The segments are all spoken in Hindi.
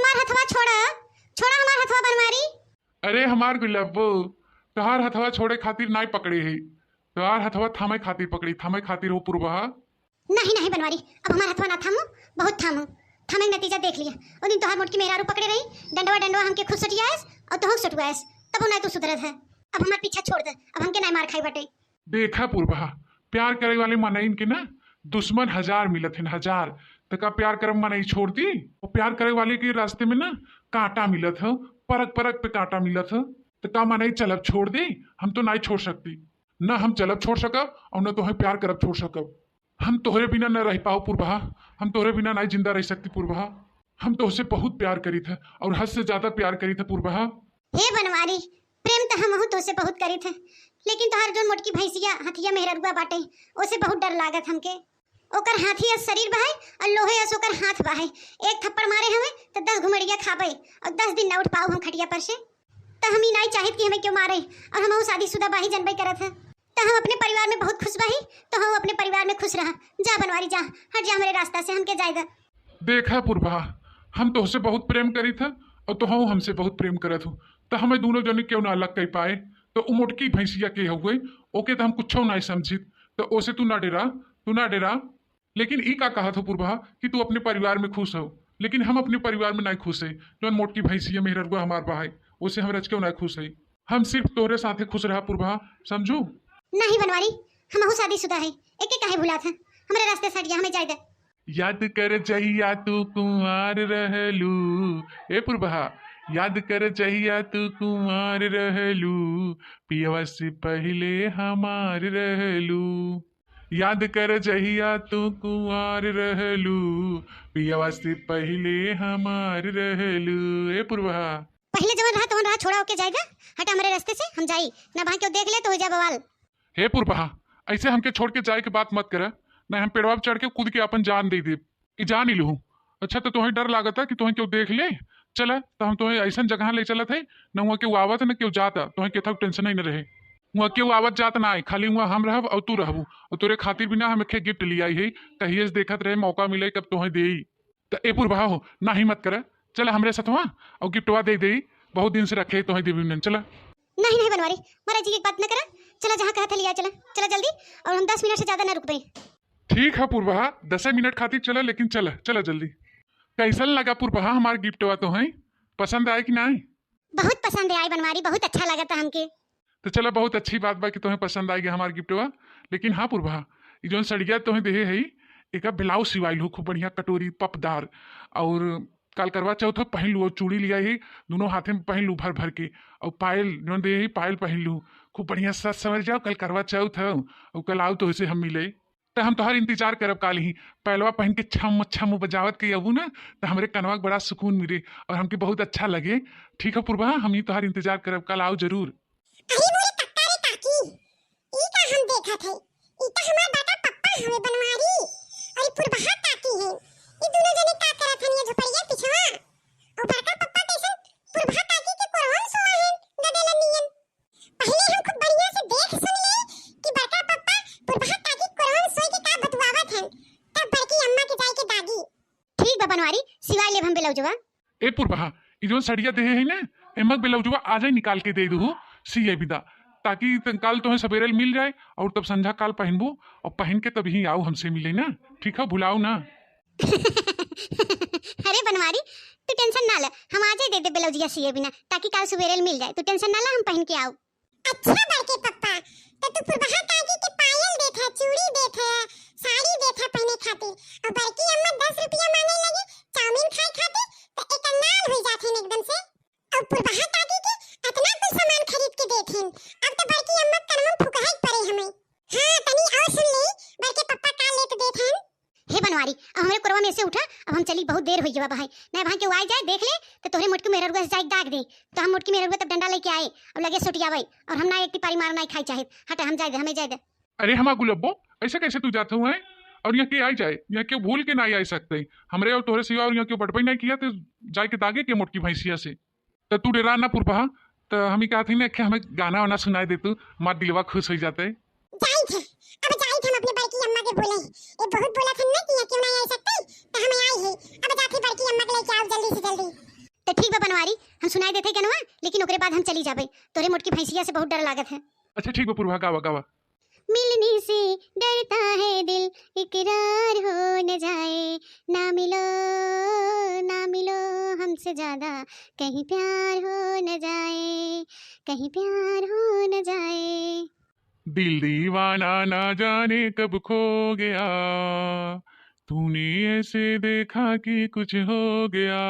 हमार हथवा छोड़ा, छोड़ा हमार हथवा बनवारी। अरे हमार गुलाबो, तोहार हथवा छोड़े खातिर नाई पकड़ी है, तोहार हथवा थामे खातिर पकड़ी, थामे खातिर हो पूर्वा। नहीं नहीं बनवारी, अब हमार हथवा ना थामू, बहुत थामू। थामे नतीजा देख लिया। ओ दिन तोहार मोटकी मेहरारू पकड़े रही, डंडवा डंडवा हमके खुद सटियास और तोहू सटवास, तब ना तू सुधरत है। अब हमार पीछा छोड़ दे, अब हमके नहीं मार खाई बटे। देखा पूर्वा, प्यार करे वाले मनईन के ना दुश्मन हजार मिलत हैं, हजार। तो का प्यार करम मनई छोड़ दी? और प्यार करे वाले के रास्ते में ना कांटा मिलत है, परक परक पे कांटा मिलत है। तो का मनई चलब छोड़ दी? हम तो नहीं छोड़ सकती, ना हम चलब छोड़ सकब और न तोहे प्यार करब छोड़ सकब। हम तोहरे बिना न रह पाओ पूर्वा, हम तोहरे बिना नहीं जिंदा रह सकती पूर्वा। हम तो उससे बहुत प्यार करी थे और हद से ज्यादा प्यार करी थे पूर्वा। हे बनवारी, प्रेम तो हम तो से बहुत करी थे, लेकिन तोहार जो मोटकी भैंसिया हथिया मेहररुआ बाटे, ओसे बहुत डर लागत हमके। ओकर हाथी अस शरीर बहाय और लोहे अस ओकर हाथ बहाय। एक थप्पड़ मारे हमें तो 10 घुमड़िया खाबे और 10 दिन न उठ पाऊ हम खटिया पर से। तो हम ही नहीं चाहत कि हमें क्यों मारे, और हम शादीशुदा बाही जनबे करत है। तो हम अपने परिवार में बहुत खुश बाही, तो हम अपने परिवार में खुश रहा। जा बनवारी जा, हट जा हमारे रास्ता से, हमके जायदा। देखा पूर्वा, हम तो उससे बहुत प्रेम करी था और तो हम हमसे बहुत प्रेम करत हूँ। तो हमें दोनों जने क्यों ना अलग कर पाए? तो उ मोटकी भैंसिया के हुए ओके तो हम कुछ नहीं समझित, तो ओसे तू ना डरा, तू ना डरा। लेकिन ई का कहा था पूर्वा कि तू अपने परिवार में खुश हो, लेकिन हम अपने परिवार में नहीं खुश है। जो मोटकी भैंसिया मेहररुआ हमार भाई, उसे हम रच क्यों नहीं खुश है। हम सिर्फ तोहरे साथे खुश रहा पूर्वा, समझू? नहीं बनवारी, हम शादीशुदा है, एक एक काहे भुला था। हमारे रास्ते से हट जा, हमें जायदा। याद कर जहिया तू कुंवार रहलू, ए पूर्वा, याद कर जहिया तू कुंवार रहलू, पियवा से पहले हमार रहलू। याद कर जहिया तू कुंवार रहलू, पियवा से पहले हमार रहलू। ए पूर्वा, पहले जवन रहा तवन रहा, छोड़ा होके जाएगा। हट हमारे रास्ते से, हम जाई ना। भाई क्यों देख ले तो हो जा बवाल। हे पूर्वा, ऐसे हमके छोड़ के जाए के बात मत कर। ना हम पेड़वा पे चढ़ के कूद के अपन जान दे दे, जान ही लूँ। अच्छा तो तुम्हें डर लागत है कि तुम्हें क्यों देख ले? चला तो हम तुम्हें ऐसा जगह ले चलत है, न वहाँ क्यों आवत न क्यों जाता, तुम्हें केथा टेंशन ही न रहे। वहाँ क्यों आवत जात ना आए, खाली वहाँ हम रहब और तू रहबू। और तोरे खातिर भी ना हम एक गिफ्ट लिया है, कहिए देखत रहे मौका मिले कब तुम्हें दे। तो ए पूर्वा हो ना ही मत कर, चला हमरे साथ और गिफ्टवा दे दे, बहुत दिन से रखे तुम्हें देवी। चला नहीं नहीं बनवारी, महाराज जी की बात न करा। चला जहाँ कहा था लिया, चला चला जल्दी, और हम 10 मिनट से ज्यादा न रुक पाए। ठीक है पूर्वा, 10 मिनट खातिर चला, लेकिन चला चला जल्दी। कैसा लगा पूर्वा हमारा गिफ्टवा? तो है पसंद आए कि नहीं? बहुत पसंद आई बनवारी, बहुत अच्छा लगा था हमके। तो चला बहुत अच्छी बात बा कि तुम्हें पसंद आएगी हमारा गिफ्टवा। लेकिन हाँ पूर्वा, ये जो सड़िया तुम्हें दे है, एक ब्लाउज सिवाइल हो खूब बढ़िया कटोरी पपदार, और कल करवा चौथ पहन लू, और चूड़ी लिया है दोनों हाथे में पहन लू भर भर के, और पायल जो दे है पायल पहन लू, खूब बढ़िया सज समझ जाओ। कल करवा चौथ है और कल आओ तो इसे हम मिले, तो हम तोहर इंतजार करब। काल ही पहलवा पहन के छम छम बजावत के अबू ना, तो हमारे कनवा बड़ा सुकून मिले और हमके बहुत अच्छा लगे। ठीक है पूर्वा, हम ही तोहर इंतजार करब, कल आओ जरूर। अरे मोरे कक्का रे काकी, ई का हम देखा थे, ई तो हमार बेटा पप्पा हवे बनवारी। अरे पुरबहा काकी है, ई दोनों जने का करत हन ये झोपड़िया पिछवा, और बड़का पप्पा कैसन पुरबहा काकी के कोरवन सोआ है गदेला नियन। पहले हम खूब बढ़िया से देख सुन ले कि बड़का पप्पा पुरबहा काकी कोरवन सोई के का बतवावत हन, तब बड़की अम्मा के जाई के दादी। ठीक बा बनवारी, सिवाय ले हम बेलौजवा। ए पूर्वा, ये जो सड़िया दे है ना, एमक ब्लाउजवा आज ही निकाल के दे दू सी विदा, ताकि कल तुम्हें सवेरे मिल जाए और तब संध्या काल पहनबू, और पहन के तभी आओ हमसे मिले ना। ठीक है, भुलाओ ना। अरे बनवारी, तू टेंशन ना ले, हम आज ही दे दे ब्लाउजिया सिए बिना, ताकि कल सवेरे मिल जाए। तू टेंशन ना ले, हम पहन के आओ। अच्छा बड़के पप्पा, तो तू पुरबहा काकी के पायल देथा, चूड़ी देथा, साड़ी देथा पहने खातिर, और बड़की अम्मा 10 रुपया मांगे लगी चाउमीन खाए खातिर, तो एक नाल हो जाथे एकदम से। और पुरबहा काकी के इतना कुछ सामान खरीद के देथिन, अब तो बड़की अम्मा कनवा फुकाई पड़े हमें। हां तनी और सुन ले, बड़के पप्पा का लेत देथन। हे बनवारी, अब हमारे कोरवा में से उठा, अब हम चली, बहुत देर हो गई भाई। ना भाई क्यों आ जाए देख ले, तो तोहरे मोटकी मेहररुआ से जाई दाग दे, तो हम मोटकी मेहररुआ तब डंडा लेके आए, अब लगे सुटियावे, और हम ना एक टिपारी मार नहीं खाई चाहे। हट हम जाए दे, हमें जाए दे। अरे हमारा गुलब्बो, ऐसे कैसे तू जाते हुए और यहाँ के आ जाए? यहाँ क्यों भूल के नहीं आ सकते हमरे और तोहरे सिवा, और यहाँ क्यों बटपाई नहीं किया तो जाए के दागे के मोटकी भैंसिया से। तो तू डरा ना पूर्वा, तो हम ही कहते ना कि हमें गाना वाना सुनाई दे, तू मार दिलवा खुश हो जाते। जाई थे, अब जाई थे हम अपने बड़की अम्मा के बोले, ये बहुत बोला था ना कि यहाँ क्यों नहीं आ सकते, तो हम आई है। अब जाके बड़की अम्मा के लेके आओ जल्दी से जल्दी। ठीक बा बनवारी, हम सुनाई देते गनवा, लेकिन ओकरे बाद हम चली जाबे। तोरे मोटकी भैंसिया से बहुत डर लागत है। अच्छा ठीक बा पुरभा, गावा गावा। मिलने से डरता है दिल, इकरार हो न जाए, ना मिलो ना मिलो हमसे ज्यादा, कहीं प्यार हो न जाए, कहीं प्यार हो न जाए। दिल दीवाना ना जाने कब खो गया, तूने ऐसे देखा कि कुछ हो गया,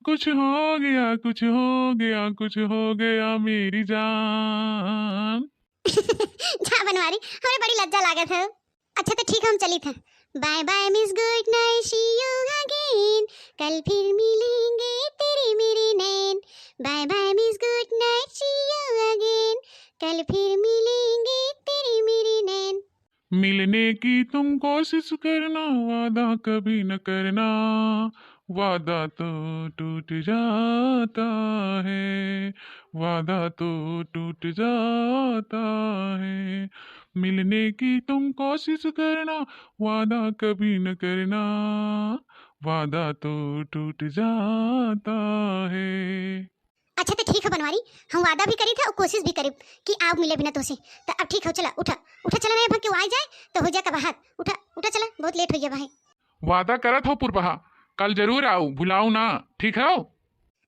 कुछ हो गया, कुछ हो गया, कुछ हो गया मेरी जान। जा बनवारी, हमें बड़ी लज्जा लागत है। अच्छा तो ठीक है, हम चली थे। Bye bye miss good night, see you again, कल फिर मिलेंगे तेरे मेरे नैन। Bye bye miss good night, see you again, कल फिर मिलेंगे तेरे मेरे नैन। मिलने की तुम कोशिश करना, वादा कभी न करना, वादा तो टूट जाता है, वादा तो टूट जाता है। मिलने की तुम कोशिश करना, वादा कभी न करना, वादा तो टूट जाता है। अच्छा तो ठीक है बनवारी, हम वादा भी करी था और कोशिश भी करी कि आप मिले बिना तो से। तो अब ठीक हो, चला उठा उठा, चला नहीं क्यों आ जाए तो हो जाए का बाहर। उठा उठा चला, बहुत लेट हो गया भाई। वादा करत हो पुरबहा, कल जरूर आओ, भुलाओ ना, ठीक है?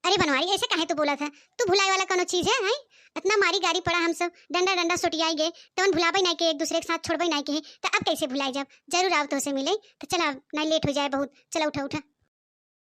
अरे बनवारी ऐसे काहे तो बोला था? तू भुलाए वाला कोनो चीज है? इतना मारी गाड़ी पड़ा, हम सब डंडा डंडा सोटियाई गए, तो भुलाबे नहीं के, एक दूसरे के साथ छोड़बे नहीं के, तो अब कैसे भुलाए? जब जरूर आओ तो से मिले, तो चला नहीं लेट हो जाए बहुत। चला उठा उठा।